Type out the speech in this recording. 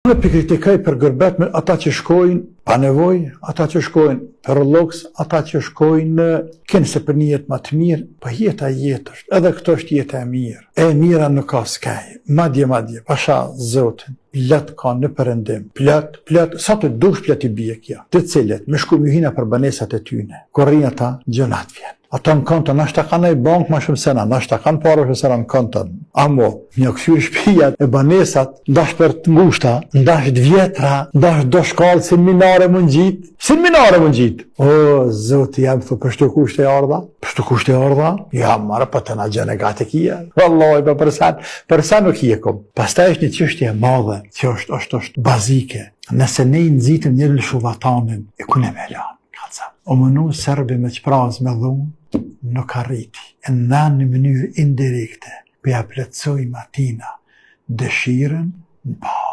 Në pikritikaj për gërbet me ata që shkojnë pa nevoj, ata që shkojnë për loks, ata që shkojnë kënë se për një jetë më të mirë, për jeta jetë është, edhe këto është jetë e mirë. E mira nuk ka skaj, madje, pasha Zotin, plët ka në përëndim, plët, sa të dush plët i bje kja, të cilët me shku mjuhina për banesat e tyne, korrin ata gjënat vjen. Ata në kontë, nashta kanë e bank ma shumë sena, nashta kanë parë shumë sena në kontën. Amo, një kësyrë shpijat e banesat, ndash për të ngushta, ndash të vjetra, ndash do shkallë seminare më në gjitë. O, Zoti, jam thë, për shtu kushte e ardha? Për shtu kushte e ardha? Ja, marë, për të në gjene gati kia. Wallahi, përsa nuk je kom. Pasta është një qështje madhe, që është bazike. Nëse ne i nëzitëm një lëshuvatanin, e kune me lanë. O mënu Serbi me qpraz me dhunë, nuk arriti. E në mënyrë indirekte, për ja plëtsoj matina dëshiren në pa.